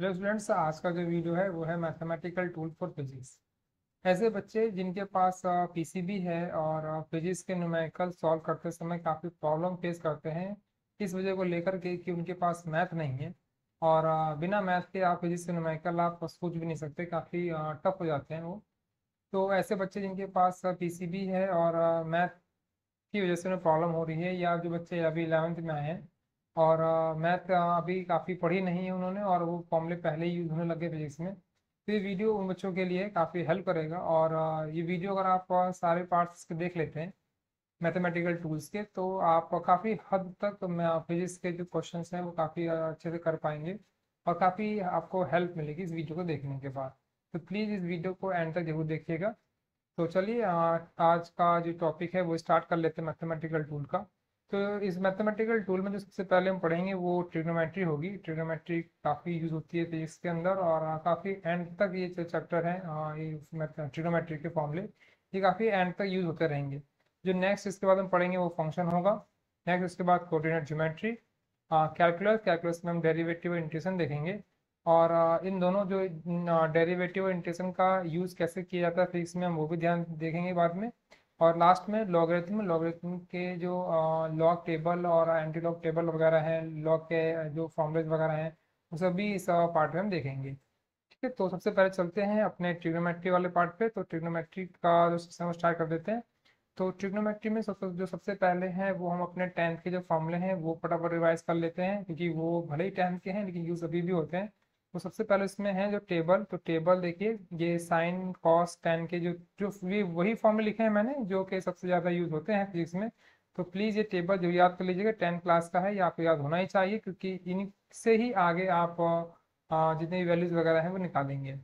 Hello students, आज का जो वीडियो है वो है मैथमेटिकल टूल फॉर फिजिक्स। ऐसे बच्चे जिनके पास पीसीबी है और फिजिक्स के न्यूमेरिकल सॉल्व करते समय काफ़ी प्रॉब्लम फेस करते हैं, इस वजह को लेकर के कि उनके पास मैथ नहीं है। और बिना मैथ के आप फिजिक्स के न्यूमेरिकल आप सोच भी नहीं सकते, काफ़ी टफ हो जाते हैं वो। तो ऐसे बच्चे जिनके पास पीसीबी है और मैथ की वजह से उन्हें प्रॉब्लम हो रही है, या जो बच्चे अभी 11th में आए हैं और मैथ अभी काफ़ी पढ़ी नहीं है उन्होंने और वो फॉर्मूले पहले ही यूज होने लगे फिजिक्स में, तो ये वीडियो उन बच्चों के लिए काफ़ी हेल्प करेगा। और ये वीडियो अगर आप सारे पार्ट्स के देख लेते हैं मैथमेटिकल टूल्स के, तो आप काफ़ी हद तक फिजिक्स के जो क्वेश्चंस हैं वो काफ़ी अच्छे से कर पाएंगे और काफ़ी आपको हेल्प मिलेगी इस वीडियो को देखने के बाद। तो प्लीज़ इस वीडियो को एंड तक जरूर देखिएगा। तो चलिए आज का जो टॉपिक है वो स्टार्ट कर लेते हैं मैथमेटिकल टूल का। तो इस मैथमेटिकल टूल में जो सबसे पहले हम पढ़ेंगे वो ट्रिग्नोमेट्री होगी। ट्रिग्नोमेट्री काफ़ी यूज होती है फिजिक्स के अंदर और काफ़ी एंड तक ये जो चैप्टर है, ये ट्रिग्नोमेट्री के फॉर्मूले ये काफ़ी एंड तक यूज होते रहेंगे। जो नेक्स्ट इसके बाद हम पढ़ेंगे वो फंक्शन होगा। नेक्स्ट इसके बाद कोऑर्डिनेट ज्योमेट्री, कैलकुलस। कैलकुलस में हम डेरिवेटिव इंटीग्रेशन देखेंगे। और इन दोनों जो डेरिवेटिव और इंटीग्रेशन का यूज़ कैसे किया जाता है फिजिक्स में, हम वो भी ध्यान देखेंगे बाद में। और लास्ट में लॉगरिथम। लॉगरिथम के जो लॉग टेबल और एंटी लॉग टेबल वगैरह हैं, लॉग के जो फॉर्मूलेज वगैरह हैं, वो सभी इस पार्ट में हम देखेंगे। ठीक है, तो सबसे पहले चलते हैं अपने ट्रिग्नोमेट्री वाले पार्ट पे। तो ट्रिग्नोमेट्री का जो सिस्टम स्टार्ट कर देते हैं। तो ट्रिग्नोमेट्री में जो सबसे पहले हैं वो हम अपने टेंथ के जो फॉर्मूले हैं वो फटाफट रिवाइज कर लेते हैं, क्योंकि वो भले ही टेंथ के हैं लेकिन यूज अभी भी होते हैं। तो सबसे पहले इसमें है जो टेबल। तो टेबल देखिए, ये साइन कॉस टेन के जो जो वही फॉर्मूले लिखे हैं मैंने जो कि सबसे ज़्यादा यूज होते हैं फिजिक्स में। तो प्लीज़ ये टेबल जो याद कर लीजिएगा, 10 क्लास का है, ये आपको याद होना ही चाहिए, क्योंकि इनसे ही आगे आप जितनी भी वैल्यूज वगैरह हैं वो निकालेंगे।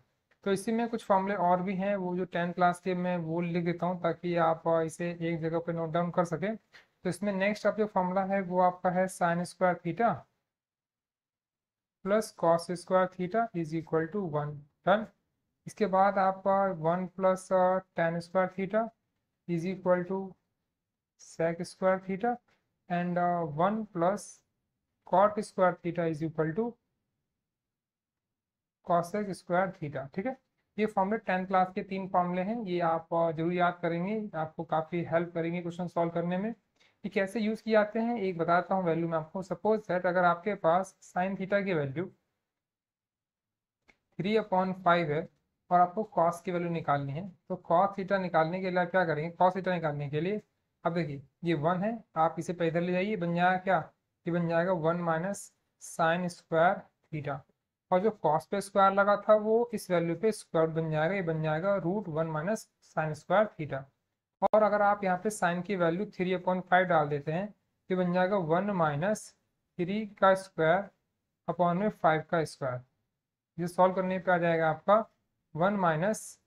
तो इसी में कुछ फॉर्मूले और भी हैं, वो जो 10 क्लास के मैं वो लिख देता हूँ ताकि आप इसे एक जगह पे नोट डाउन कर सकें। तो इसमें नेक्स्ट आप जो फॉर्मूला है वो आपका है sine square theta plus cos square theta is equal to 1। Done. इसके बाद आपका 1 plus tan square theta is equal to sec square theta and 1 plus cot square theta is equal to cosec square theta. ठीक है, ये फॉर्मूले 10 class के 3 फॉर्मूले हैं, ये आप जरूर याद करेंगे, आपको काफ़ी हेल्प करेंगे क्वेश्चन सॉल्व करने में। ये कैसे यूज़ किए जाते हैं एक बताता हूँ वैल्यू में आपको। सपोज दैट अगर आपके पास साइन थीटा की वैल्यू 3/5 है और आपको कॉस की वैल्यू निकालनी है, तो कॉस थीटा निकालने के लिए आप क्या करेंगे? कॉस थीटा निकालने के लिए अब देखिए, ये 1 है, आप इसे पे इधर ले जाइए, बन जाएगा क्या? ये बन जाएगा 1 माइनस साइन स्क्वायर थीटा। और जो कॉस पे स्क्वायर लगा था वो इस वैल्यू पे स्क्वायर बन जाएगा, ये बन जाएगा √1 माइनस साइन स्क्वायर थीटा। और अगर आप यहाँ पे साइन की वैल्यू 3/5 डाल देते हैं, ये बन जाएगा 1 माइनस 3 का स्क्वायर अपॉन में 5 का स्क्वायर। ये सॉल्व करने पे आ जाएगा आपका 1 माइनस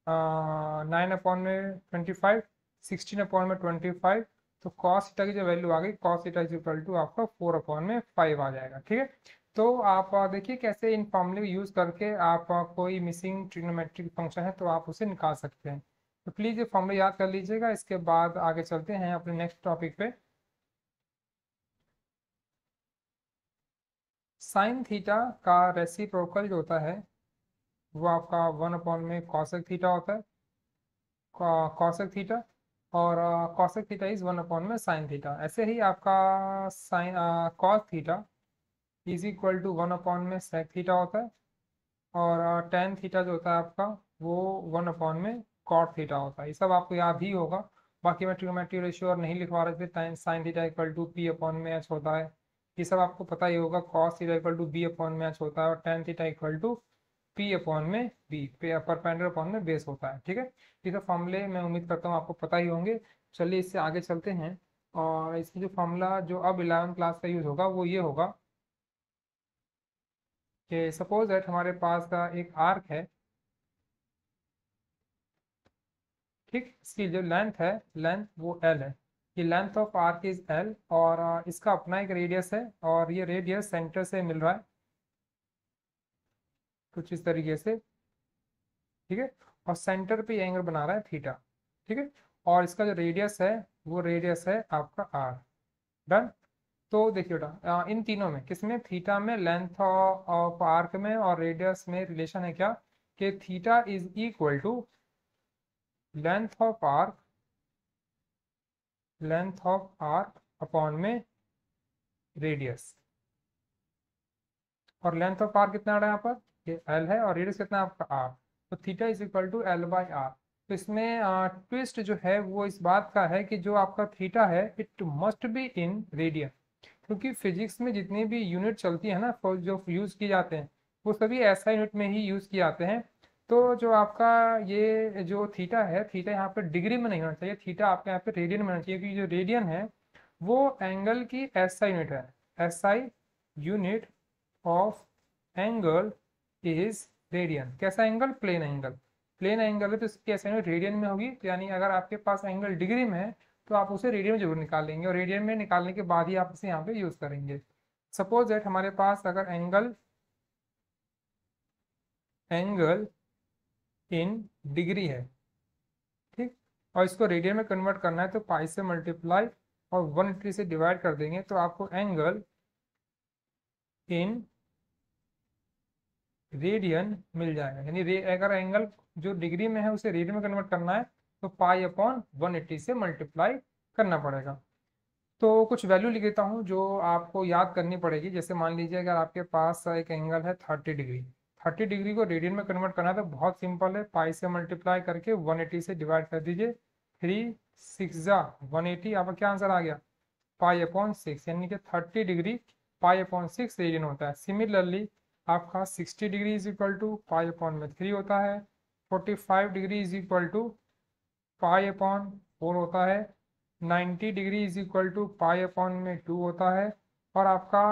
9/25, 16/25। तो कॉस थीटा की जो वैल्यू आ गई, cos theta is equal to आपका 4/5 आ जाएगा। ठीक है, तो आप देखिए कैसे इन फॉर्मूले यूज करके आप कोई मिसिंग ट्रिग्नोमेट्रिक फंक्शन है तो आप उसे निकाल सकते हैं। तो प्लीज़ ये फॉर्मूले याद कर लीजिएगा। इसके बाद आगे चलते हैं अपने नेक्स्ट टॉपिक पे। साइन थीटा का रेसिप्रोकल जो होता है वो आपका 1/cosec थीटा होता है, कॉसेक थीटा। और cosec theta is 1/sin theta. ऐसे ही आपका sine cos theta is equal to 1/sec theta होता है। और टेन थीटा जो होता है आपका वो 1/cot थीटा होता है। ये सब आपको याद ही होगा। बाकी मैं ट्रिग्नोमेट्री रेशियो और नहीं लिखवा रहे थे। Sine theta equal to p/h होता है, ये सब आपको पता ही होगा। Cos theta equal to b/h होता है और tan theta equal to p/b, perpendicular upon में बेस होता है। ठीक है, ये सब फॉर्मूले मैं उम्मीद करता हूँ आपको पता ही होंगे। चलिए इससे आगे चलते हैं। और इसमें जो फॉर्मूला जो अब 11 क्लास का यूज होगा वो ये होगा कि सपोज दैट हमारे पास का एक आर्क है। ठीक, इसकी जो लेंथ है, लेंथ वो एल है। ये length of arc is L और इसका अपना एक रेडियस है और ये रेडियस सेंटर से मिल रहा है कुछ इस तरीके से। ठीक है, और सेंटर पे एंगल बना रहा है थीटा। ठीक है, और इसका जो रेडियस है वो रेडियस है आपका आर। डन। तो देखिए बेटा इन तीनों में किसमें, थीटा में, लेंथ ऑफ आर्क में और रेडियस में रिलेशन है क्या, कि theta is equal to length of arc upon में रेडियस। और लेंथ ऑफ आर्क कितना आ रहा है यहाँ पर, ये एल है, और रेडियस कितना है आपका आर। तो theta is equal to L by R. तो इसमें ट्विस्ट जो है वो इस बात का है कि जो आपका थीटा है it must be in radian, क्योंकि फिजिक्स में जितनी भी यूनिट चलती है ना जो यूज किए जाते हैं वो सभी ऐसा यूनिट में ही यूज किए जाते हैं। तो जो आपका ये जो थीटा है, थीटा यहाँ पे डिग्री में नहीं होना चाहिए, थीटा आपके यहाँ पे रेडियन में होना चाहिए, क्योंकि जो रेडियन है वो एंगल की एसआई यूनिट है। SI unit of angle is radian. कैसा angle, plane angle. Plane angle है तो इसकी एसआई यूनिट रेडियन में होगी, तो यानी अगर आपके पास एंगल डिग्री में है तो आप उसे रेडियन में जरूर निकाल लेंगे, और रेडियन में निकालने के बाद ही आप इसे यहाँ पे यूज करेंगे। सपोज दैट हमारे पास अगर एंगल इन डिग्री है, ठीक, और इसको रेडियन में कन्वर्ट करना है तो पाई से मल्टीप्लाई और 180 से डिवाइड कर देंगे, तो आपको एंगल इन रेडियन मिल जाएगा। यानी अगर एंगल जो डिग्री में है उसे रेडियन में कन्वर्ट करना है तो पाई अपॉन 180 से मल्टीप्लाई करना पड़ेगा। तो कुछ वैल्यू लिख देता हूँ जो आपको याद करनी पड़ेगी। जैसे मान लीजिए अगर आपके पास एक एंगल है 30 डिग्री, 30 डिग्री को रेडियन में कन्वर्ट करना है तो बहुत सिंपल है, पाई से मल्टीप्लाई करके 180 से डिवाइड कर दीजिए। 3 6 जा 180, आपका क्या आंसर आ गया, पाई अपॉन 6, यानी कि 30 डिग्री पाई अपॉन 6 रेडियन होता है। सिमिलरली आपका 60 degree is equal to pi upon में 3 होता है। 45 degree is equal to pi upon 4 होता है। 90 degree is equal to pi upon में 2 होता है। और आपका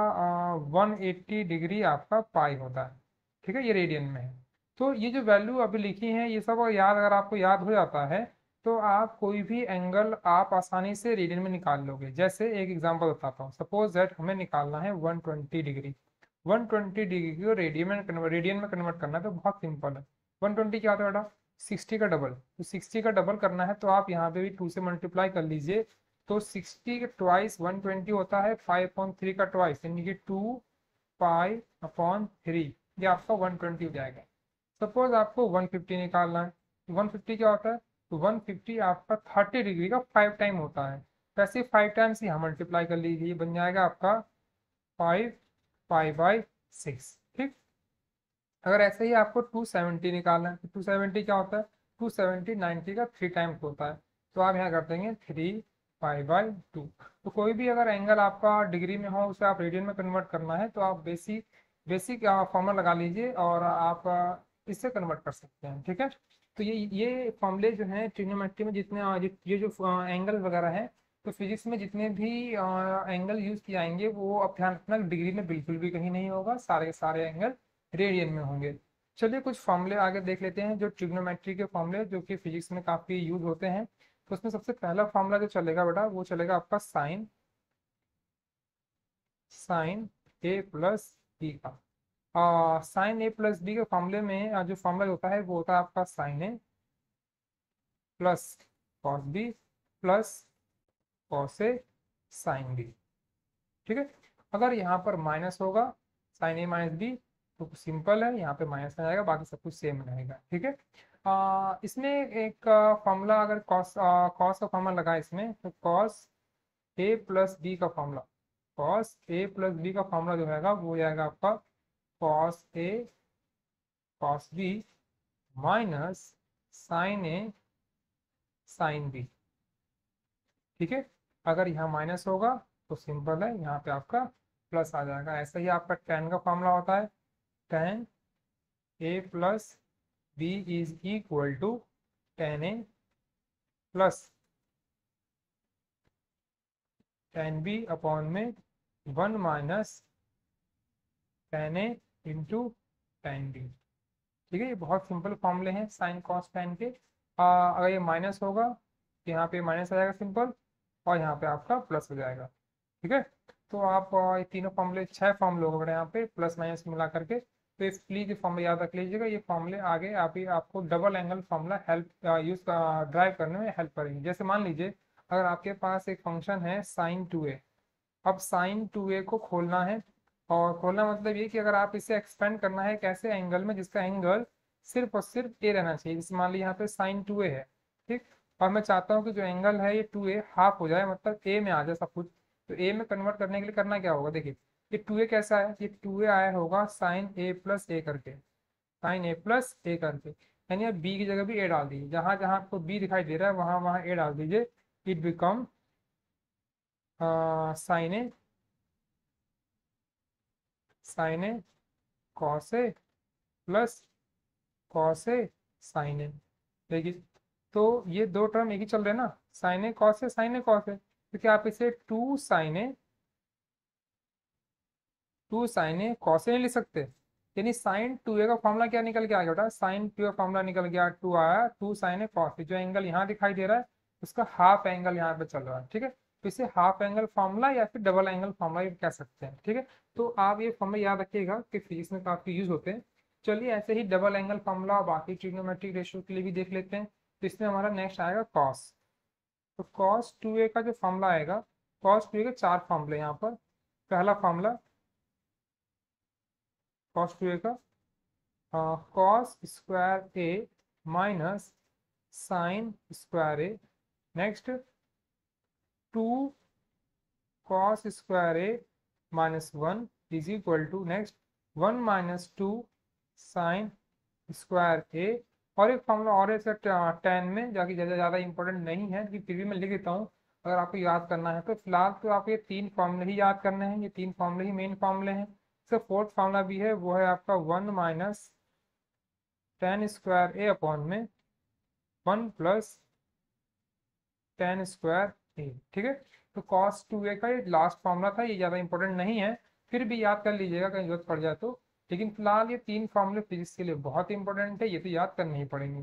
180 डिग्री आपका पाई होता है। ठीक है, ये रेडियन में है। तो ये जो वैल्यू अभी लिखी है ये सब अगर आपको याद हो जाता है तो आप कोई भी एंगल आप आसानी से रेडियन में निकाल लोगे। जैसे एक एग्जांपल बताता हूँ, सपोज दैट हमें निकालना है 120 डिग्री। 120 डिग्री को रेडियन में कन्वर्ट करना है तो बहुत सिंपल है। 120 क्या होता है बेटा, 60 का डबल। तो 60 का डबल करना है तो आप यहाँ पे भी 2 से मल्टीप्लाई कर लीजिए। तो 60 का ट्वाइस 120 होता है, 5/3 का ट्वाइस यानी कि 2 पाई/3, ये आपका 120 हो जाएगा। सपोज आपको 150 निकालना है, 150 क्या होता है, तो 150 आपका 30 डिग्री का 5 टाइम होता है। वैसे 5 टाइम्स यहाँ मल्टीप्लाई कर लीजिए, बन जाएगा आपका 5 पाई/6। ठीक, अगर ऐसे ही आपको 270 निकालना है तो 270 क्या होता है, 270 90 का 3 टाइम्स होता है। तो आप यहाँ कर देंगे 3 पाई/2। तो कोई भी अगर एंगल आपका डिग्री में हो उसे आप रेडियन में कन्वर्ट करना है तो आप बेसिक बेसिक फॉर्मूला लगा लीजिए और आप इससे कन्वर्ट कर सकते हैं। ठीक है, तो ये फॉर्मूले जो हैं ट्रिग्नोमेट्री में जितने ये जो एंगल वगैरह हैं, तो फिजिक्स में जितने भी एंगल यूज किए जाएंगे वो अब ध्यान रखना डिग्री में बिल्कुल भी कहीं नहीं होगा, सारे के सारे एंगल रेडियन में होंगे। चलिए कुछ फॉर्मूले आगे देख लेते हैं जो ट्रिग्नोमेट्री के फॉर्मूले जो कि फिजिक्स में काफी यूज होते हैं। तो उसमें सबसे पहला फॉर्मूला जो चलेगा बेटा वो चलेगा आपका साइन ए प्लस बी का। साइन ए प्लस बी के फॉर्मूले में जो फॉर्मूला होता है वो होता है आपका sine A plus cos B plus cos A sine B. ठीक है, अगर यहाँ पर माइनस होगा साइन ए माइनस बी तो सिंपल है, यहाँ पे माइनस आ जाएगा, बाकी सब कुछ सेम रहेगा। ठीक है, इसमें एक फॉर्मूला अगर कॉस का फॉर्मूला लगा इसमें तो कॉस ए प्लस बी का formula, cos A plus B का फॉर्मूला जो रहेगा वो जाएगा आपका cos A cos B minus sign A sine B. ठीक है, अगर यहाँ माइनस होगा तो सिंपल है, यहाँ पे आपका प्लस आ जाएगा। ऐसा ही आपका टेन का फॉर्मूला होता है, tan A plus B is equal to tan A plus tan B upon में 1 minus tan A into tan B. ठीक है, ये बहुत सिंपल फॉर्मूले हैं साइन कॉस टेन के। अगर ये माइनस होगा तो यहाँ पे माइनस आ जाएगा सिंपल, और यहाँ पे आपका प्लस हो जाएगा। ठीक है, तो आप ये तीनों फॉर्मूले 6 फॉर्मूले हो गए यहाँ पे प्लस माइनस मिला करके। तो इस प्लीज ये फॉर्मूले याद रख लीजिएगा, ये फॉर्मूले आगे आपको double angle formula help use drive करने में हेल्प करेंगे। जैसे मान लीजिए अगर आपके पास एक फंक्शन है साइन 2a, अब साइन 2a को खोलना है, और खोलना मतलब ये कि अगर आप इसे एक्सपेंड करना है कैसे एंगल में जिसका एंगल सिर्फ और सिर्फ ए रहना चाहिए। जैसे मान लीजिए यहाँ पे साइन 2a है, ठीक, और मैं चाहता हूँ कि जो एंगल है ये 2a हाफ हो जाए, मतलब ए में आ जाए सब कुछ। तो ए में कन्वर्ट करने के लिए करना क्या होगा, देखिए ये 2a कैसा है, ये 2a आया होगा साइन ए प्लस ए करके, साइन ए प्लस ए करके, यानी आप बी की जगह भी ए डाल दीजिए, जहां जहां आपको बी दिखाई दे रहा है वहां वहां ए डाल दीजिए। It become sine A, sine A cos A plus cos A sine A. देखिए तो ये दो टर्म एक ही चल रहे हैं ना, sign A cos A, sine A cos ए, क्योंकि आप इसे टू साइन ए कॉस ए नहीं लिख सकते। यानी साइन 2a का फॉर्मूला क्या निकल के आ गया बेटा, साइन 2 का फॉर्मूला निकल गया, 2 आया, 2 साइन ए कॉस ए, जो एंगल यहाँ दिखाई दे रहा है उसका हाफ एंगल यहाँ पे चल रहा है, ठीक है। तो इसे हाफ एंगल फॉर्मूला या फिर डबल एंगल फॉर्मूला ये कह सकते हैं, ठीक है। तो आप ये फॉर्मूला याद रखिएगा कि फिजिक्स में काफी यूज होते हैं। चलिए ऐसे ही डबल एंगल फॉर्मूला और बाकी ट्रिग्नोमेट्रिक रेशियो के लिए भी देख लेते हैं। तो इसमें हमारा नेक्स्ट आएगा कॉस। तो कॉस 2a का जो फॉर्मूला आएगा, कॉस 2a के चार फॉर्मूले यहाँ पर। पहला फॉर्मूला कॉस 2a का, cos square A minus sine square A, next 2 cos square A minus 1 is equal to next 1 minus 2 sine square A. और एक फॉर्मूला और है इसका 10 में, जाके ज़्यादा इंपॉर्टेंट नहीं है लेकिन फिर भी मैं लिख देता हूँ अगर आपको याद करना है तो। फिलहाल तो आप ये तीन फॉर्मूले ही याद करने हैं, ये तीन फॉर्मूले ही मेन फॉर्मूले हैं। इसका फोर्थ फॉर्मूला भी है, वो है आपका 1 माइनस टेन स्क्वायर ए अपॉन में 1 प्लस टेन स्क्वायर ए, ठीक है। तो कॉस 2a का ये लास्ट फॉर्मूला था, ये ज़्यादा इंपॉर्टेंट नहीं है, फिर भी याद कर लीजिएगा कहीं जरूरत पड़ जाए तो। लेकिन फिलहाल ये तीन फॉर्मूले फिजिक्स के लिए बहुत इंपॉर्टेंट है, ये तो याद करने ही पड़ेंगे।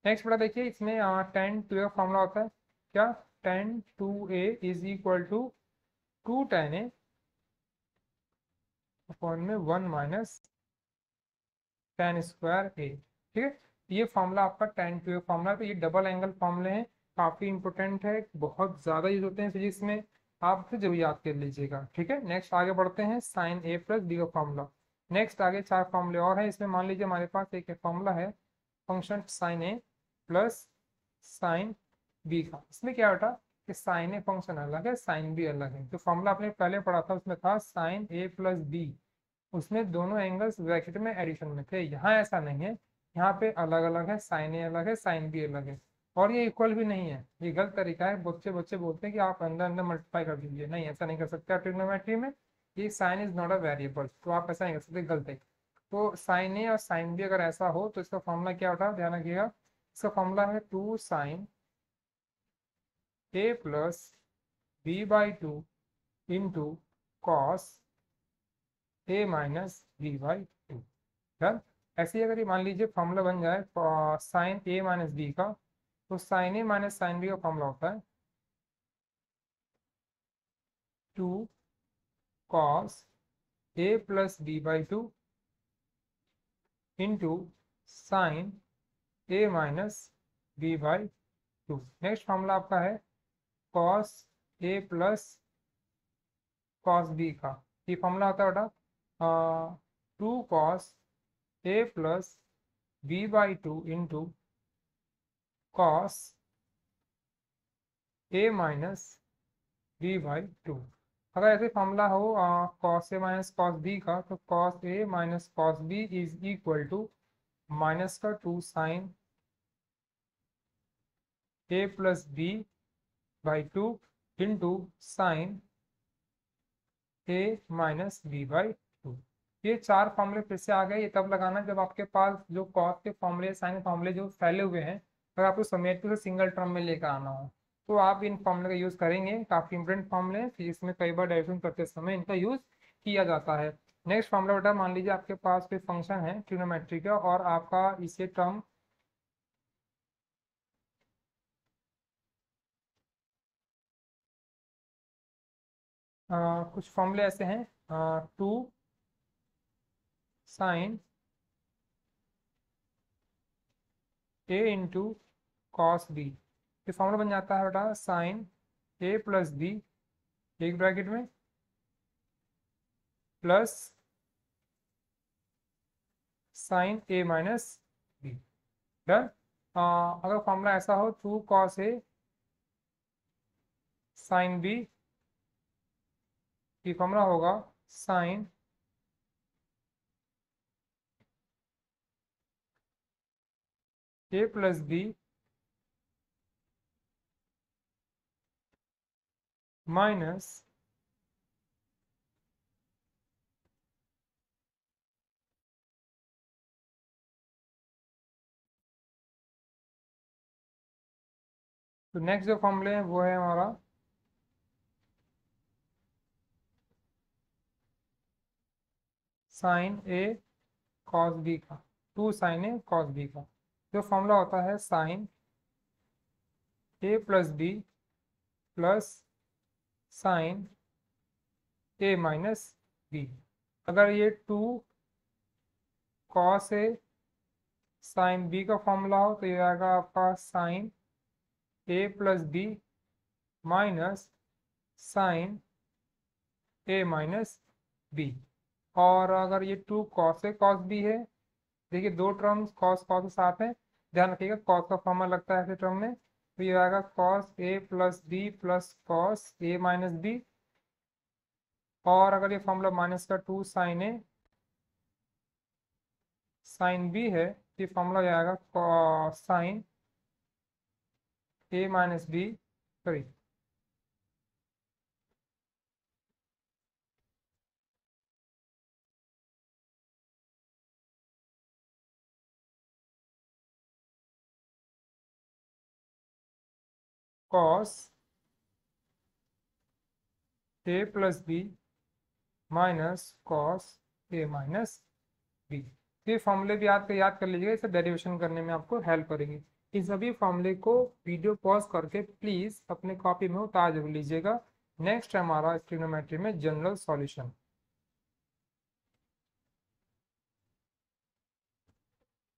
नेक्स्ट बड़ा देखिए, इसमें टेन 2a का फॉर्मूला होता है क्या, tan 2a is equal to 2 tan a upon में 1 माइनस टेन स्क्वायर ए, ठीक है। ये फॉर्मूला आपका टेन 2a फॉर्मूला है। तो ये डबल एंगल फॉर्मूले हैं, काफ़ी इंपॉर्टेंट है, बहुत ज़्यादा यूज होते हैं फिजिक्स में, आप इसे जरूर याद कर लीजिएगा, ठीक है। नेक्स्ट आगे बढ़ते हैं, साइन ए प्लस बी का फॉर्मूला। नेक्स्ट आगे चार फॉर्मूले और हैं, इसमें मान लीजिए हमारे पास एक फॉर्मूला है function sine A plus sign B का। इसमें क्या बेटा कि साइन ए फंक्शन अलग है, साइन बी अलग है। जो फॉर्मूला आपने पहले पढ़ा था उसमें था साइन ए प्लस बी, उसमें दोनों एंगल्स ब्रैकेट में एडिशन में थे। यहाँ ऐसा नहीं है, यहाँ पे अलग अलग है, साइन ए अलग है, साइन बी अलग है, और ये इक्वल भी नहीं है। ये गलत तरीका है, बच्चे बच्चे बोलते हैं कि आप अंदर अंदर मल्टीप्लाई कर दीजिए, नहीं ऐसा नहीं कर सकते आप ट्रिग्नोमेट्री में। ये sine is not a variable, तो आप ऐसा नहीं कर सकते, गलत है। तो साइन ए और साइन बी अगर ऐसा हो तो इसका फॉर्मूला क्या होता है, ध्यान रखिएगा। इसका फॉर्मूला है 2 sine A plus B by 2 into cos A minus B by 2। Done. ऐसे ही अगर ये मान लीजिए फॉर्मूला बन जाए साइन ए माइनस बी का, तो sine A minus sine B का फॉर्मूला होता है 2 cos A plus B by 2 into sine A minus B by 2। Next formula आपका है cos A plus cos B का। ये फॉर्मूला होता है बेटा 2 cos A plus B by 2 into cos A minus B by 2। अगर ऐसे फॉर्मूला हो cos A minus cos B का, तो cos A minus cos B is equal to minus का 2 sine A plus B by 2 into sine A minus B by 2। ये चार फॉर्मूले फिर से आ गए। ये तब लगाना जब आपके पास जो कॉस के फॉर्मूले साइन फॉर्मूले जो फैले हुए हैं, अगर आपको समेट के सिंगल टर्म में लेकर आना हो तो आप इन फॉर्मूले का यूज करेंगे। काफी इंपॉर्टेंट फॉर्मूले हैं, फिजिक्स में कई बार डेरिवेशन करते समय इनका यूज किया जाता है। नेक्स्ट फॉर्मूला बेटा, मान लीजिए आपके पास कोई फंक्शन है ट्रिग्नोमेट्री का और आपका इसे टर्म कुछ फॉर्मूले ऐसे हैं 2 साइन ए इंटू कॉस बी। ये फॉर्मूला बन जाता है बेटा साइन ए प्लस बी एक ब्रैकेट में plus sign A minus B. Done. अगर फॉर्मूला ऐसा हो 2 cos ए साइन बी, ये फॉर्मूला होगा sine A plus B minus तो नेक्स्ट जो फॉर्मूले हैं वो है हमारा साइन ए कॉस बी का, 2 साइन ए कॉस बी का। जो फॉर्मूला होता है sign A plus B plus sign A minus B. अगर ये 2 कॉस ए साइन बी का फॉर्मूला हो तो ये आएगा आपका sine A plus B minus sign A minus B. और अगर ये 2 कॉस ए कॉस बी है, देखिए दो टर्म्स कॉस कॉस के साथ है, ध्यान रखिएगा कॉस का फॉर्मूला लगता है ऐसे टर्म में, तो ये आएगा cos A plus B plus cos A minus B. और अगर ये फॉर्मूला माइनस का 2 साइन ए साइन बी है, तो ये फॉर्मूला आएगा sign A minus B, sorry cos A plus B minus cos A minus B. तो ये फॉर्मूले भी याद कर लीजिएगा, इसे डेरिवेशन करने में आपको हेल्प करेंगे। इन सभी फॉर्मूले को वीडियो पॉज करके प्लीज अपने कॉपी में उतार जरूर लीजिएगा। नेक्स्ट है हमारा ट्रिग्नोमेट्री में जनरल सॉल्यूशन।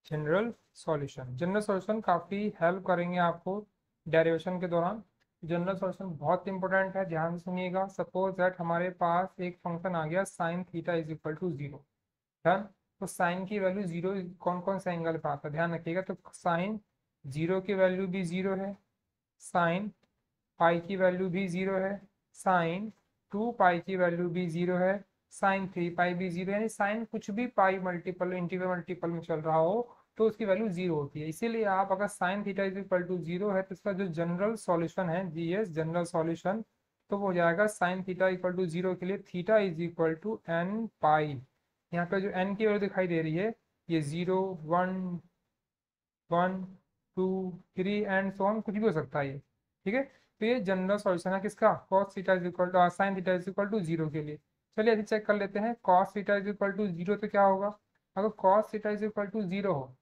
जनरल सॉल्यूशन काफ़ी हेल्प करेंगे आपको डेरिवेशन के दौरान। जनरल सॉल्यूशन बहुत इंपॉर्टेंट है, ध्यान से सुनिएगा। सपोज दैट हमारे पास एक फंक्शन आ गया sine theta is equal to 0। Done. तो साइन की वैल्यू 0 कौन कौन सा एंगल पे आता है ध्यान रखिएगा। तो साइन 0 की वैल्यू भी 0 है, साइन पाई की वैल्यू भी 0 है, साइन 2 पाई की वैल्यू भी 0 है, साइन 3 पाई भी 0 है। यानी साइन कुछ भी पाई मल्टीपल इंटीग्रल मल्टीपल में चल रहा हो तो उसकी वैल्यू 0 होती है। इसीलिए आप अगर sine theta is equal to 0 है तो इसका जो जनरल सॉल्यूशन है जीएस जनरल सॉल्यूशन, तो वो हो जाएगा साइन थीटा इक्वल टू 0 के लिए theta is equal to n pi. यहाँ पे जो एन की वैल्यू दिखाई दे रही है ये 0 1 1 2 3 एंड सो ऑन कुछ भी हो सकता है ये, ठीक है। तो ये जनरल सॉल्यूशन है किसका, cos theta is equal to sine theta is equal to 0 के लिए। चलिए अभी चेक कर लेते हैं cos theta is equal to 0 तो क्या होगा। अगर cos theta is equal to 0 हो,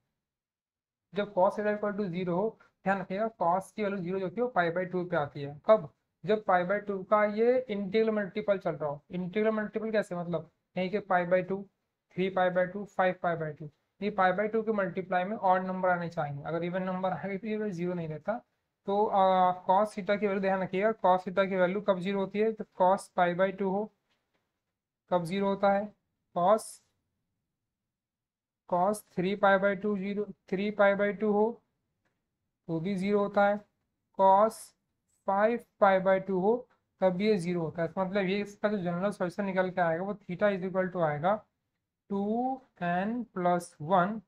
जब कॉस थीटा इक्वल टू 0 हो, ध्यान रखिएगा कॉस की वैल्यू 0 जो होती है वो पाई बाई 2 पे आती है। कब, जब पाई बाई 2 का ये इंटीग्रल मल्टीपल चल रहा हो। इंटीग्रल मल्टीपल कैसे, मतलब यहीं के pi by 2 3 pi by 2 5 pi by 2, ये पाई बाई 2 के मल्टीप्लाई में ऑड नंबर आने चाहिए। अगर इवन नंबर आएगा तो ये 0 नहीं रहता। तो कॉस थीटा की वैल्यू ध्यान रखिएगा, कॉस थीटा की वैल्यू कब 0 होती है, तो कॉस पाई बाई 2 हो कब 0 होता है, cos cos 3 pi by 2 0 3 pi by 2 हो तो भी 0 होता है, कॉस 5 पाई बाई 2 हो तब भी ये 0 होता है। इसका मतलब ये इसका जो जनरल सॉल्यूशन निकल के आएगा वो थीटा इज इक्वल टू आएगा 2n+1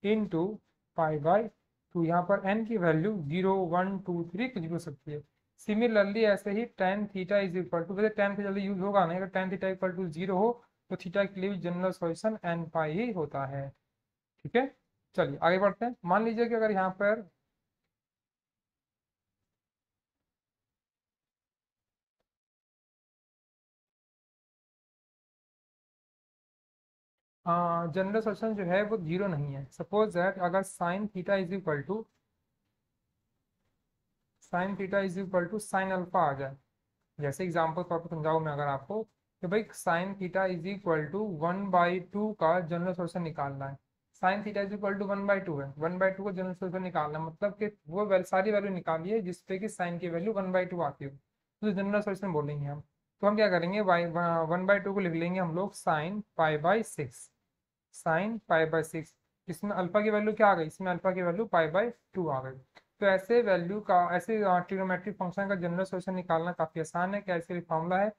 इंटू पाई बाई 2। यहाँ पर n की वैल्यू 0 1 2 3 कुछ भी हो सकती है। सिमिलरली ऐसे ही tan theta is equal to, वैसे टेन का जल्दी यूज होगा नहीं, अगर टेन थीटा इक्वल टू 0 हो तो थीटा के लिए जनरल सॉल्यूशन n पाई ही होता है, ठीक है। चलिए आगे बढ़ते हैं। मान लीजिए कि अगर यहाँ पर जनरल सॉल्यूशन जो है वो 0 नहीं है। सपोज दैट अगर sine theta is equal to sine alpha आ जाए, जैसे एग्जाम्पल तौर पर समझाऊँ मैं अगर आपको, कि भाई sine theta is equal to 1/2 का जनरल सॉल्यूशन निकालना है। Sine theta is equal to 1/2 है, 1/2 का जनरल सॉल्यूशन निकालना है, मतलब कि वो सारी वैल्यू निकालिए जिसपे कि साइन की वैल्यू 1/2 आती हो, तो जनरल सॉल्यूशन बोलेंगे हम। तो हम क्या करेंगे, बाई 1/2 को लिख लेंगे हम लोग sin π/6, sin π/6। इसमें अल्फा की वैल्यू क्या आ गई, इसमें अल्फा की वैल्यू π/2 आ गई। तो ऐसे वैल्यू का, ऐसे ट्रिग्नोमेट्रिक फंक्शन का जनरल सॉल्यूशन निकालना काफी आसान है। क्या इसके लिए फॉर्मूला है,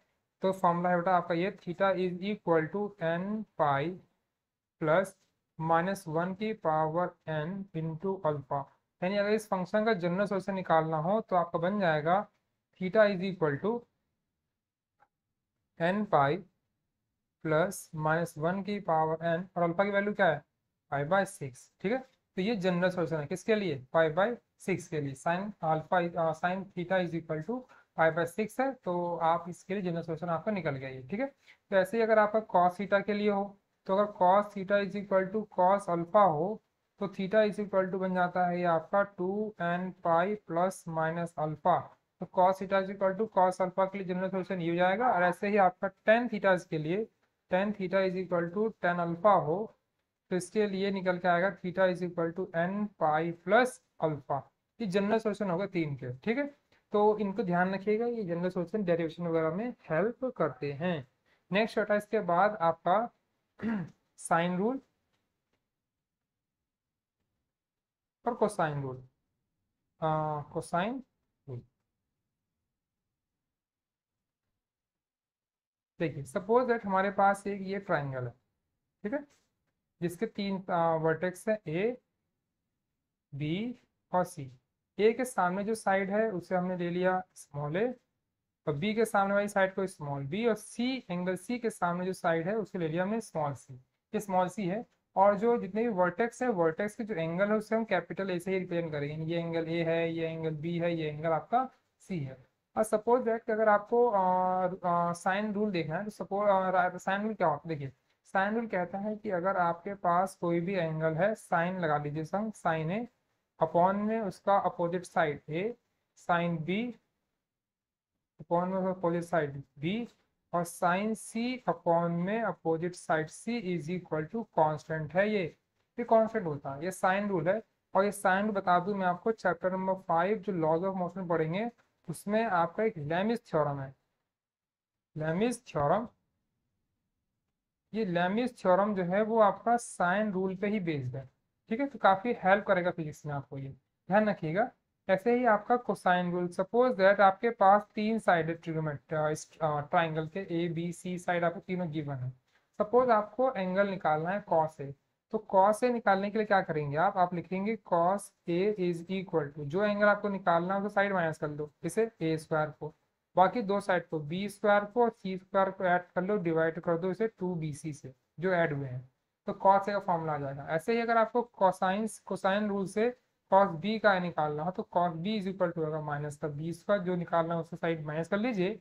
तो फॉर्मूला है बेटा आपका ये, theta is equal to n pi plus -1 into alpha. यानी अगर इस फंक्शन का जनरल सॉल्यूशन निकालना हो तो आपका बन जाएगा theta is equal to n pi plus -1 और अल्फा की वैल्यू क्या है, 5/6। ठीक है, तो ये जनरल सॉल्यूशन है किसके लिए, 5/6 के लिए। Sine theta is equal to 5/6 है, तो आप इसके लिए जनरल सॉल्यूशन आपका निकल गया ये। ठीक है, तो ऐसे ही अगर आपका कॉस थीटा के लिए हो, तो अगर cos theta is equal to cos alpha हो, तो थीटा इज इक्वल टू बन जाता है ये आपका 2n pi plus minus alpha. तो cos theta is equal to cos alpha के लिए जनरल सॉल्यूशन ये हो जाएगा। और ऐसे ही आपका टेन थीटा के लिए, tan theta is equal to tan alpha हो, तो इसके लिए निकल के आएगा theta is equal to n pi plus alpha. ये जनरल सॉल्यूशन होगा तीन के। ठीक है, तो इनको ध्यान रखिएगा, ये जनरल सॉल्यूशन डेरिवेशन वगैरह में हेल्प करते हैं। नेक्स्ट होता है इसके बाद आपका साइन रूल और कोसाइन रूल। कोसाइन रूल देखिए, सपोज दैट हमारे पास एक ये ट्राइंगल है, ठीक है, जिसके तीन वर्टेक्स है, ए बी और सी। ए के सामने जो साइड है उसे हमने ले लिया स्मॉल ए, और बी के सामने वाली साइड को स्मॉल बी, और सी एंगल सी के सामने जो साइड है उसे ले लिया हमने स्मॉल सी। ये स्मॉल सी है, और जो जितने भी वर्टेक्स है, वर्टेक्स के जो एंगल है उसे हम कैपिटल ए से ही रिप्रेजेंट करेंगे। ये एंगल ए है, ये एंगल बी है, ये एंगल आपका सी है। और सपोज दैट कि अगर आपको साइन रूल देखना है, तो सपोज साइन रूल क्या होता है, देखिए साइन रूल कहता है कि अगर आपके पास कोई भी एंगल है, साइन लगा लीजिए, संग साइन ए अपॉन में उसका opposite side A, sine B upon में अपोजिट साइड बी, और साइन सी अपॉन में opposite side C is equal to constant है। ये कांस्टेंट होता है, ये साइन रूल है। और ये साइन रूल बता दूं मैं आपको, चैप्टर नंबर 5 जो लॉज ऑफ मोशन पढ़ेंगे उसमें आपका एक लैमिस थ्योरम है, लैमिस थ्योरम। ये लैमिस थ्योरम जो है वो आपका साइन रूल पे ही बेस्ड है। ठीक है, तो काफी हेल्प करेगा फिजिक्स में आपको, ये ध्यान रखिएगा। ऐसे ही आपका कोसाइन रूल, सपोज दैट आपके पास तीन साइड ट्राइंगल के, ए बी सी साइड आपको तीनों गिवन है। सपोज आपको एंगल निकालना है कॉस ए, तो कॉस ए निकालने के लिए क्या करेंगे आप लिखेंगे cos A is equal to, जो एंगल आपको निकालना है उसे साइड माइनस कर दो, इसे ए स्क्वायर को, बाकी दो साइड को बी स्क्वायर को और सी स्क्वायर को ऐड कर लो, डिवाइड कर दो इसे 2bc से, जो ऐड हुए हैं, तो कॉस ए का फॉर्मूला आ जाएगा। ऐसे ही अगर आपको कोसाइन रूल से कॉस बी का निकालना हो, तो cos B is equal to होगा माइनस का बी स्क्वायर, जो निकालना है उससे साइड माइनस कर लीजिए,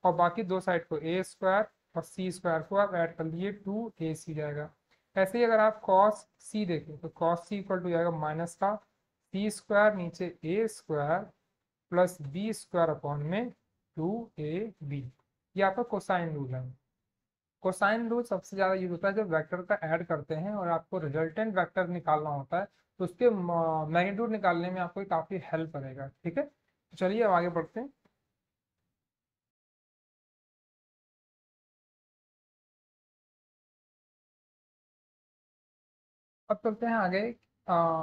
और बाकी दो साइड को ए स्क्वायर और सी स्क्वायर को आप ऐड कर लीजिए, 2ac जाएगा। ऐसे ही अगर आप कॉस सी देखें, तो कॉस सी इक्वल टू जाएगा माइनस का सी स्क्वायर नीचे A square plus B square upon में 2ab। ये आपका कोसाइन रूल है। कोसाइन रूल सबसे ज्यादा यूज होता है जब वेक्टर का ऐड करते हैं और आपको रिजल्टेंट वेक्टर निकालना होता है, तो उसके मैग्नीट्यूड निकालने में आपको काफी हेल्प करेगा। ठीक है, तो चलिए अब आगे बढ़ते हैं। अब चलते हैं आगे।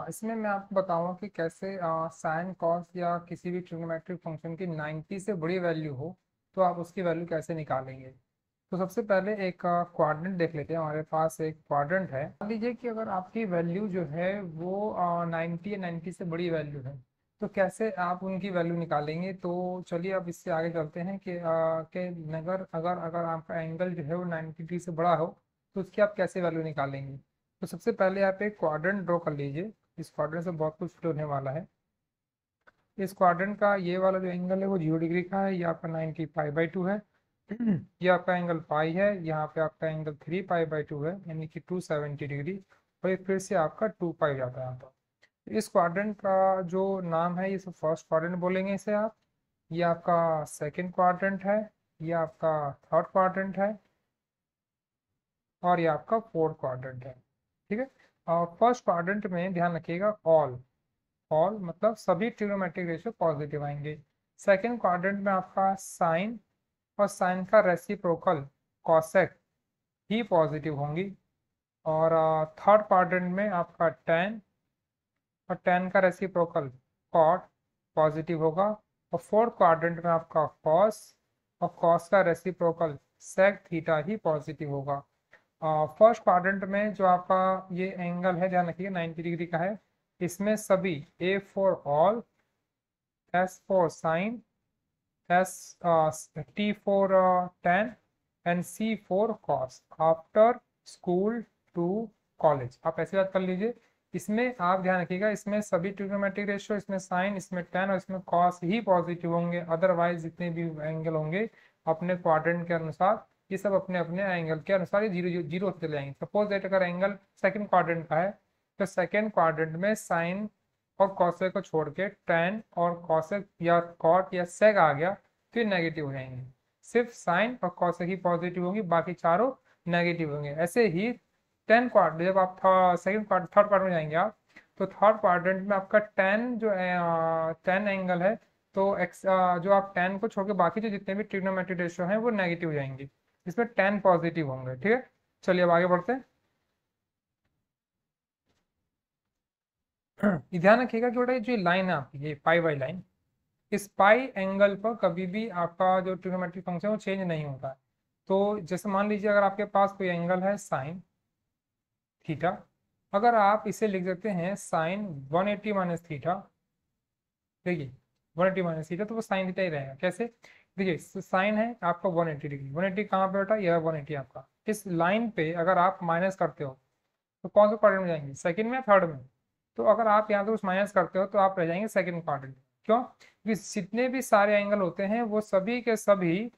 इसमें मैं आपको बताऊंगा कि कैसे साइन कॉस या किसी भी ट्रिग्नोमेट्रिक फंक्शन की 90 से बड़ी वैल्यू हो तो आप उसकी वैल्यू कैसे निकालेंगे। तो सबसे पहले एक क्वाड्रेंट देख लेते हैं। हमारे पास एक क्वाड्रेंट है, मान लीजिए कि अगर आपकी वैल्यू जो है वो 90 या 90 से बड़ी वैल्यू है, तो कैसे आप उनकी वैल्यू निकालेंगे। तो चलिए अब इससे आगे चलते हैं कि अगर अगर अगर आपका एंगल जो है वो 90 डिग्री से बड़ा हो तो उसकी आप कैसे वैल्यू निकालेंगे। तो सबसे पहले आप एक क्वाड्रेंट ड्रॉ कर लीजिए। इस क्वाड्रेंट से बहुत कुछ होने वाला है। इस क्वाड्रेंट का ये वाला जो एंगल है वो 0 डिग्री का है, ये आपका 90π/2 है। ये आपका एंगल पाई है, यहाँ पे आपका एंगल 3π/2 है, यानी कि 270 डिग्री, और ये फिर से आपका 2π जाता है यहाँ पर। इस क्वाड्रेंट का जो नाम है, ये सब फर्स्ट क्वाड्रेंट बोलेंगे इसे आप। ये आपका सेकेंड क्वाड्रेंट है, ये आपका थर्ड क्वाड्रेंट है, और ये आपका फोर्थ क्वाड्रेंट है। ठीक है, और फर्स्ट क्वाड्रेंट में ध्यान रखिएगा ऑल, ऑल मतलब सभी ट्रिग्नोमेट्रिक रेशियो पॉजिटिव आएंगे। सेकंड क्वाड्रेंट में आपका साइन और साइन का रेसिप्रोकल कॉसेक ही पॉजिटिव होंगी। और थर्ड क्वाड्रेंट में आपका टेन, और टेन का रेसिप्रोकल कॉट पॉजिटिव होगा। और फोर्थ क्वाड्रेंट में आपका कॉस, और कॉस का रेसिप्रोकल सेक थीटा ही पॉजिटिव होगा। फर्स्ट क्वाड्रेंट में जो आपका ये एंगल है, ध्यान रखिए 90 डिग्री का है। इसमें सभी A for all, S for sine, S T for tan, and C for cos after school to college. आप ऐसी बात कर लीजिए। इसमें आप ध्यान रखिएगा, इसमें सभी ट्रिग्नोमेट्रिक रेशियो, इसमें साइन, इसमें टेन और इसमें कॉस ही पॉजिटिव होंगे। अदरवाइज जितने भी एंगल होंगे अपने क्वाड्रेंट के अनुसार, ये सब अपने अपने एंगल के अनुसार ये जीरो जीरो चले जाएंगे। सपोज दैट अगर एंगल सेकंड क्वाड्रेंट का है, तो सेकंड क्वाड्रेंट में साइन और कॉसेक को छोड़ के टेन और कॉसेक या कॉट या सेक आ गया तो ये नेगेटिव हो जाएंगे। सिर्फ साइन और कॉसेक ही पॉजिटिव होंगी, बाकी चारों नेगेटिव होंगे। ऐसे ही टेन क्वाड्रेंट, जब आप सेकंड क्वाड्रेंट थर्ड क्वाड्रेंट में जाएंगे आप, तो थर्ड क्वाड्रेंट में आपका टेन जो टेन एंगल है, तो एक्स जो आप टेन को छोड़ के बाकी जो जितने भी ट्रिग्नोमेट्रिक रेशियो हैं वो नेगेटिव हो जाएंगे। इसमें टेन पॉजिटिव होंगे। ठीक है, चलिए अब आगे बढ़ते हैं। ये ध्यान रखिएगा कि बेटा जो लाइन है आपकी, ये पाई बाई लाइन, इस पाई एंगल पर कभी भी आपका जो ट्रिग्नोमेट्रिक फंक्शन है वो चेंज नहीं होता है। तो जैसे मान लीजिए अगर आपके पास कोई एंगल है साइन थीटा, अगर आप इसे लिख देते हैं साइन 180 माइनस थीटा, देखिए 180 माइनस थीटा, तो वो साइन थीटा ही रहेगा। कैसे? देखिए साइन है आपका 180 डिग्री, 180 कहाँ पे बेटा, यह 180 आपका। इस लाइन पे अगर आप माइनस करते हो तो कौन से क्वाड्रेंट में जाएंगे, सेकंड में या थर्ड में? तो अगर आप यहाँ पे कुछ माइनस करते हो तो आप रह जाएंगे सेकंड क्वाड्रेंट। क्यों? क्योंकि जितने भी सारे एंगल होते हैं वो सभी के सभी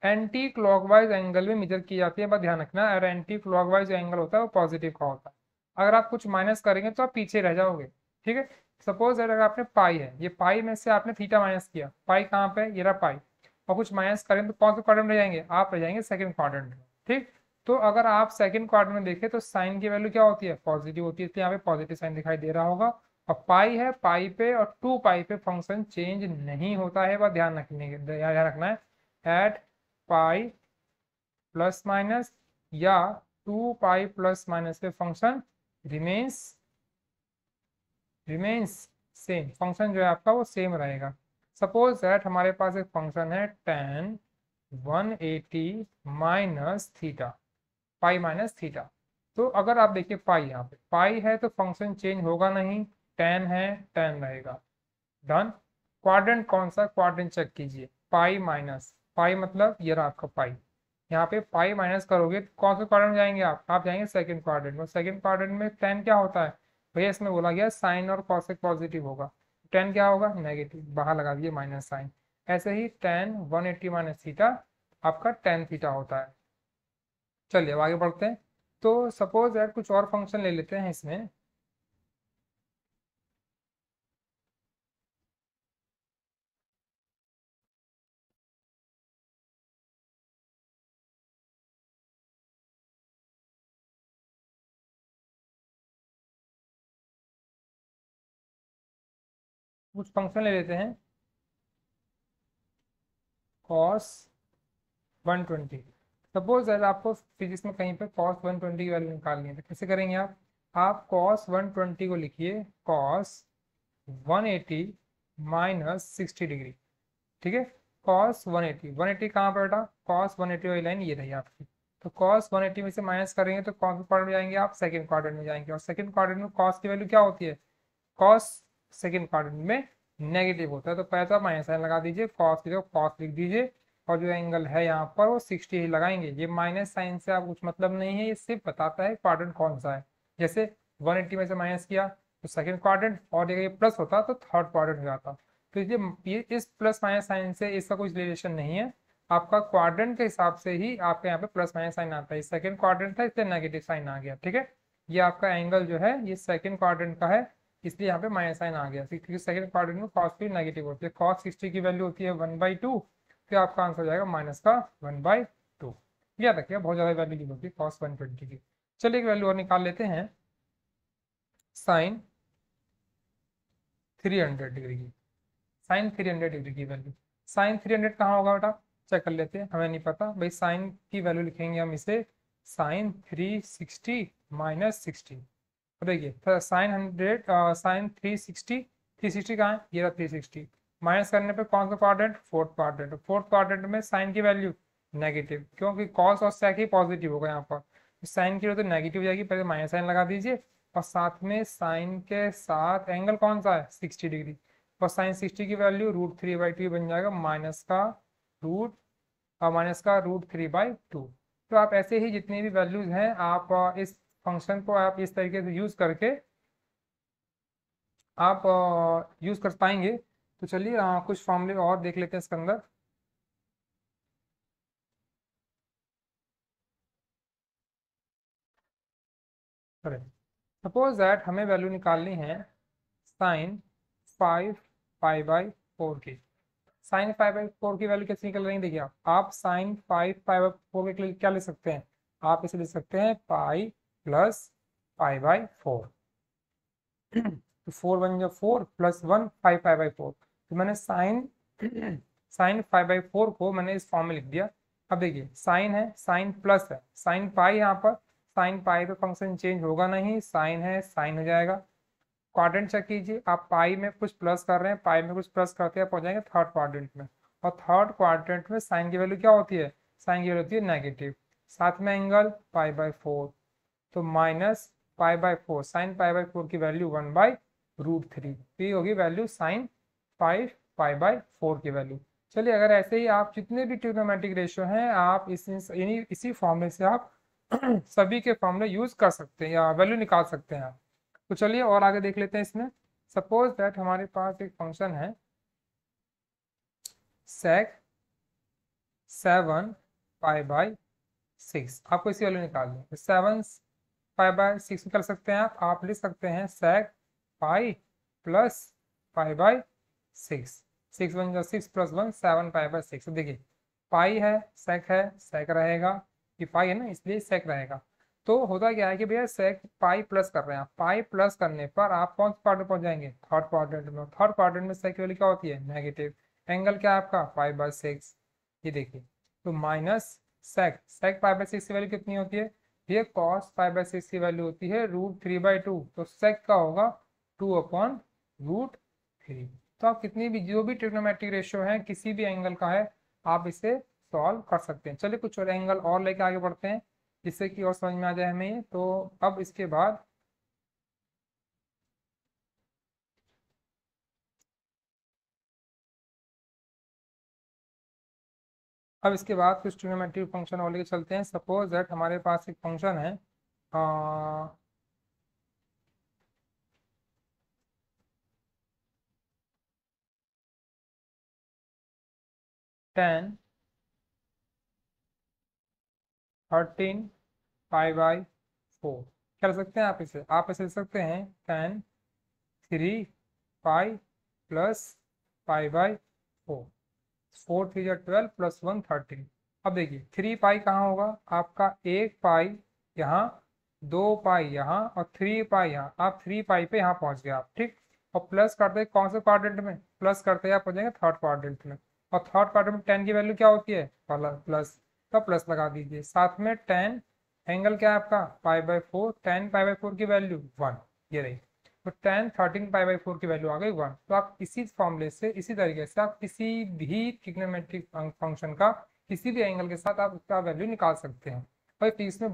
एंटी क्लॉकवाइज एंगल में मेजर की जाती है। बस ध्यान रखना, अगर एंटी क्लॉकवाइज एंगल होता है वो पॉजिटिव का होता है। अगर आप कुछ माइनस करेंगे तो आप पीछे रह जाओगे। ठीक है, सपोज अगर आपने पाई है, ये पाई में से आपने थीटा माइनस किया, पाई कहाँ पे है, ये रहा पाई, और कुछ माइनस करें तो कौन से क्वाड्रेंट में रह जाएंगे, आप रह जाएंगे सेकंड क्वाड्रेंट में। ठीक, तो अगर आप सेकंड क्वाड्रेंट में देखें तो साइन की वैल्यू क्या होती है, पॉजिटिव होती है, इसलिए यहाँ पे पॉजिटिव साइन दिखाई दे रहा होगा। और पाई है, पाई पे और टू पाई पे फंक्शन चेंज नहीं होता है, बस ध्यान रखना है। एट पाई प्लस माइनस या टू पाई प्लस माइनस पे function remains remains same, function जो है आपका वो सेम रहेगा। सपोज दैट हमारे पास एक फंक्शन है tan 180 minus theta, pi minus theta. तो अगर आप देखिए पाई, यहाँ पे पाई है तो फंक्शन चेंज होगा नहीं, tan है tan रहेगा। डन। क्वाड्रेंट कौन सा, क्वाड्रेंट चेक कीजिए, पाई माइनस पाई, मतलब ये रहा आपका पाई। यहाँ पे पाई माइनस करोगे तो कौन से क्वाड्रेंट में जाएंगे आप जाएंगे सेकंड क्वाड्रेंट में। सेकंड क्वाड्रेंट में टेन क्या होता है भैया, इसमें बोला गया साइन और कॉसेक पॉजिटिव होगा, टेन क्या होगा, नेगेटिव, बाहर लगा दिए माइनस साइन। ऐसे ही टेन 180 माइनस थीटा आपका टेन थीटा होता है। चलिए अब आगे बढ़ते हैं। तो सपोज दैट कुछ और फंक्शन ले लेते हैं इसमें। कुछ फंक्शन ले लेते हैं कॉस 120। सपोज दैट आपको फिजिक्स में कहीं पे कॉस 120 की वैल्यू निकालनी है, तो कैसे करेंगे आप कॉस 120 को लिखिए कॉस 180 माइनस 60 डिग्री। ठीक है, कॉस 180, 180 कहाँ पर बेटा, कॉस 180 वाली लाइन ये रही आपकी। तो कॉस 180 में से माइनस करेंगे तो कौन से क्वाड्रेंट में जाएंगे आप, सेकंड क्वाड्रेंट में जाएंगे। और सेकंड क्वाड्रेंट में कॉस की वैल्यू क्या होती है, कॉस सेकंड क्वाड्रेंट में नेगेटिव होता है। तो पहले तो आप माइनस साइन लगा दीजिए, कॉस की जगह कॉस लिख दीजिए, और जो एंगल है यहाँ पर वो 60 ही लगाएंगे। ये माइनस साइन से आप कुछ मतलब नहीं है, ये सिर्फ बताता है क्वाड्रेंट कौन सा है। जैसे 180 में से माइनस किया तो सेकंड क्वाड्रेंट, और अगर ये प्लस होता तो थर्ड क्वाड्रेंट हो जाता। तो ये इस प्लस माइनस साइन से इसका कोई रिलेशन नहीं है, आपका क्वाड्रेंट के हिसाब से ही आपके यहाँ पे प्लस माइनस साइन आता है। सेकंड क्वाड्रेंट था इसलिए नेगेटिव साइन आ गया। ठीक है, ये आपका एंगल जो है ये सेकंड क्वाड्रेंट का है, इसलिए यहाँ पे माइनस साइन आ गया, क्योंकि सेकंड क्वाड्रेंट में कॉस भी नेगेटिव होती है। कॉस 60 की वैल्यू होती है 1/2, फिर आपका आंसर हो जाएगा माइनस का 1/2। याद रखिए बहुत ज़्यादा वैल्यू की होती है कॉस 120 की। चलिए एक वैल्यू और निकाल लेते हैं, साइन 300 डिग्री की, साइन 300 डिग्री की वैल्यू। साइन 300 कहाँ होगा बेटा, चेक कर लेते हैं, हमें नहीं पता भाई। साइन की वैल्यू लिखेंगे हम इसे साइन 360 माइनस 60। देखिए साइन 100 साइन 360 कहाँ है, ये रहा 360। माइनस करने पे कौन सा quadrant, fourth quadrant. Fourth quadrant में साइन की वैल्यू नेगेटिव, क्योंकि कॉस और सेक ही पॉजिटिव होगा यहाँ पर। साइन की वैल्यू तो नेगेटिव हो जाएगी, पहले माइनस साइन लगा दीजिए। और साथ में साइन के साथ एंगल कौन सा है, 60 डिग्री। और साइन 60 की वैल्यू √3/2 बन जाएगा, रूट -√3/2। तो आप ऐसे ही जितनी भी वैल्यूज हैं आप इस फंक्शन को आप इस तरीके से यूज करके आप यूज कर पाएंगे। तो चलिए कुछ फॉर्मूले और देख लेते हैं इसके अंदर। सपोज दैट हमें वैल्यू निकालनी है साइन 5π/4 की। साइन 5/4 की वैल्यू कैसे निकल रही है, देखिए आप साइन 5π/4 के लिए क्या ले सकते हैं, आप इसे ले सकते हैं पाई प्लस π/4। तो 4 बन जाए 4 + 1 5π/4। तो मैंने साइन 5/4 को मैंने इस फॉर्म में लिख दिया। अब देखिए साइन है, साइन प्लस है, साइन पाई यहाँ पर, साइन पाई पे फंक्शन चेंज होगा नहीं, साइन है साइन हो जाएगा। क्वाड्रेंट चेक कीजिए, आप पाई में कुछ प्लस कर रहे हैं, पाई में कुछ प्लस करते हैं, पहुंच जाएंगे थर्ड क्वाड्रेंट में। और थर्ड क्वाड्रेंट में साइन की वैल्यू क्या होती है, साइन की वैल्यू होती है नेगेटिव। साथ में एंगल π/4, तो माइनस π/4, साइन π/4 की वैल्यू 1/√3। तो ये होगी वैल्यू साइन 5π/4 की वैल्यू। चलिए अगर ऐसे ही आप जितने भी ट्रिग्नोमेट्रिक रेशियो हैं आप इसी फॉर्मूले से आप सभी के फॉर्मूले यूज कर सकते हैं या वैल्यू निकाल सकते हैं आप। तो चलिए और आगे देख लेते हैं इसमें। सपोज दैट हमारे पास एक फंक्शन है sec 7π/6। आपको इसी वैल्यू निकालनी है। 7π/6 निकाल सकते हैं आप लिख सकते हैं sec पाई प्लस π/6। 6 बन जाए 6 + 1 7π/6। देखिए पाई है सेक रहेगा, कि पाई है ना इसलिए सेक रहेगा। तो होता क्या है कि भैया सेक पाई प्लस कर रहे हैं, पाई प्लस करने पर आप कौन से क्वाड्रेंट पहुंच जाएंगे, थर्ड क्वाड्रेंट में। थर्ड क्वाड्रेंट में सेक की वैल्यू क्या होती है, नेगेटिव। एंगल क्या है आपका, π/6। ये देखिए तो माइनस सेक π/6 की वैल्यू कितनी होती है, ये कॉस π/6 की वैल्यू होती है √3/2। तो सेक का होगा 2/√3। तो आप कितनी भी जो भी ट्रिग्नोमेट्रिक रेशियो है किसी भी एंगल का है आप इसे सॉल्व कर सकते हैं। चलिए कुछ और एंगल और लेके आगे बढ़ते हैं जिससे कि और समझ में आ जाए हमें ये। तो अब इसके बाद कुछ ट्रिग्नोमेट्रिक फंक्शन और लेके चलते हैं। सपोज दैट हमारे पास एक फंक्शन है tan 13π/4। क्या लिख सकते हैं आप इसे लिख सकते हैं tan 3π + π/4। 4 3 12 + 1 13। अब देखिए 3π कहाँ होगा आपका, 1π यहाँ, 2π यहाँ और 3π यहाँ। आप 3π पे यहाँ पहुंच गए आप, ठीक। और प्लस करते हैं कौन से क्वाड्रेंट में, प्लस करते हैं आप पहुंच जाएंगे थर्ड क्वाड्रेंट में। और थर्ड क्वाड्रेंट में टेन की वैल्यू क्या होती है, प्लस। तो प्लस लगा दीजिए, साथ में टेन एंगल क्या है आपका π/4, टेन π/4 की वैल्यू 1, ये रही। तो tan 13π/4 की वैल्यू आ गई 1। तो आप इसी फॉर्मूले से इसी तरीके से आप किसी भी ट्रिग्नोमेट्रिक फंक्शन का किसी भी एंगल के साथ आप उसका वैल्यू निकाल सकते हैं। और इसमें